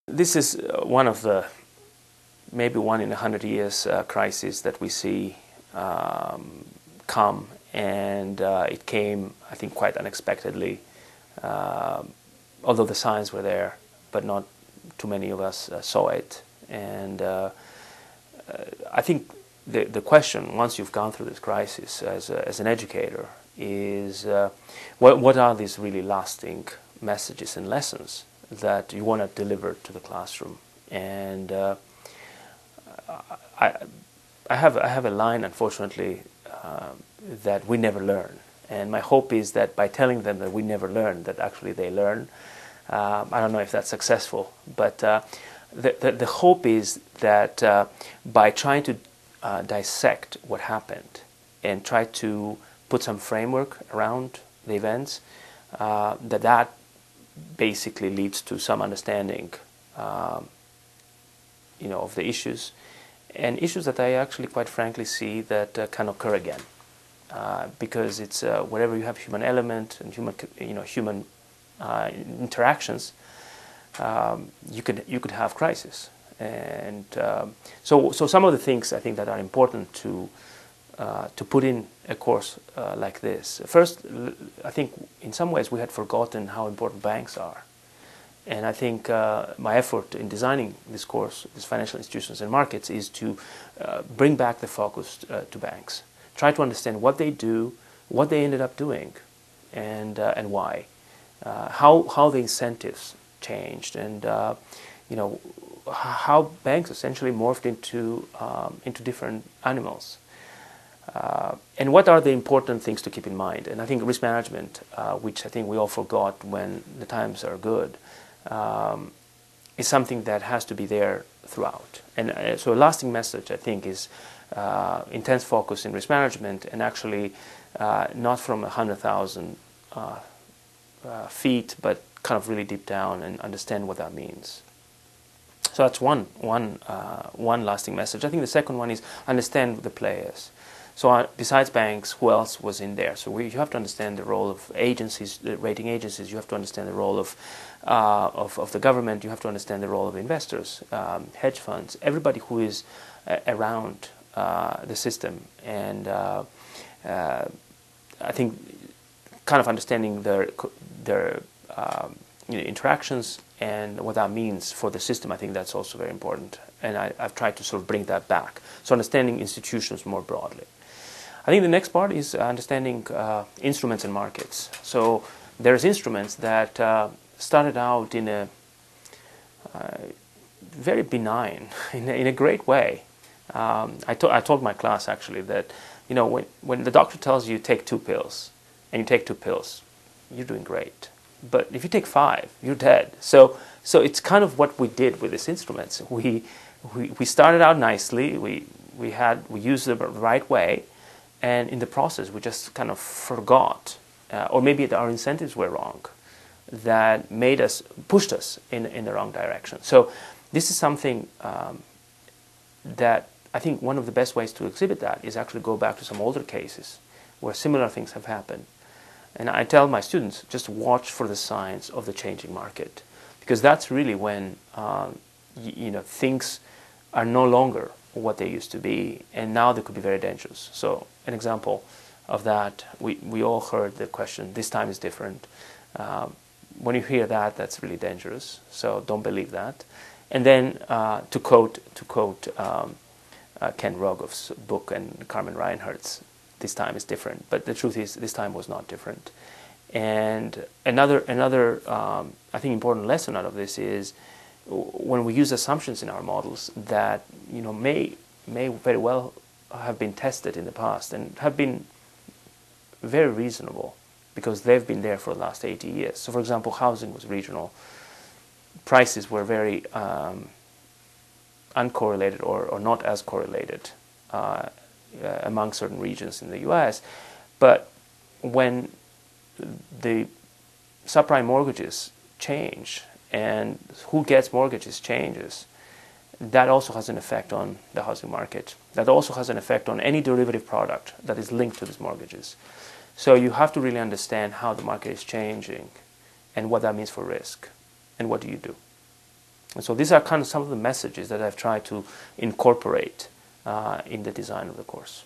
This is one of the maybe one in 100 years crisis that we see come, and it came, I think, quite unexpectedly, although the signs were there, but not too many of us saw it. And I think the question, once you've gone through this crisis as an educator, is what are these really lasting messages and lessons that you want to deliver to the classroom? And I have a line, unfortunately, that we never learn. And my hope is that by telling them that we never learn, that actually they learn. I don't know if that's successful, but the hope is that by trying to dissect what happened and try to put some framework around the events, that basically leads to some understanding, of the issues, and issues that I actually, quite frankly, see that can occur again, because it's wherever you have human element and human interactions, you could have crisis, and so some of the things I think that are important to put in a course like this. First, I think in some ways we had forgotten how important banks are. And I think my effort in designing this course, this financial institutions and markets, is to bring back the focus to banks. Try to understand what they do, what they ended up doing, and why. How the incentives changed, and how banks essentially morphed into different animals. And what are the important things to keep in mind? And I think risk management, which I think we all forgot when the times are good, is something that has to be there throughout. And so a lasting message, I think, is intense focus in risk management, and actually not from 100,000 feet, but kind of really deep down and understand what that means. So that's one lasting message. I think the second one is understand the players. So besides banks, who else was in there? So you have to understand the role of agencies, the rating agencies. You have to understand the role of the government. You have to understand the role of investors, hedge funds, everybody who is around the system. And I think kind of understanding their interactions and what that means for the system, I think that's also very important. And I've tried to sort of bring that back. So understanding institutions more broadly. I think the next part is understanding instruments and markets. So there's instruments that started out in a very benign, in a great way. I told my class actually that when the doctor tells you take 2 pills, and you take 2 pills, you're doing great. But if you take 5, you're dead. So it's kind of what we did with these instruments. We started out nicely. We used them the right way. And in the process, we just kind of forgot, or maybe our incentives were wrong, that pushed us in the wrong direction. So this is something that I think one of the best ways to exhibit that is actually go back to some older cases where similar things have happened. And I tell my students, just watch for the signs of the changing market, because that's really when things are no longer what they used to be, and now they could be very dangerous. So an example of that, we all heard the question, this time is different. When you hear that, that's really dangerous, so don't believe that. And then to quote Ken Rogoff's book and Carmen Reinhardt's, this time is different. But the truth is, this time was not different. And another I think important lesson out of this is when we use assumptions in our models that may very well have been tested in the past and have been very reasonable because they've been there for the last 80 years. So for example, housing was regional. Prices were very uncorrelated or not as correlated among certain regions in the US. But when the subprime mortgages change and who gets mortgages changes, that also has an effect on the housing market. That also has an effect on any derivative product that is linked to these mortgages. So you have to really understand how the market is changing and what that means for risk and what do you do. And so these are kind of some of the messages that I've tried to incorporate in the design of the course.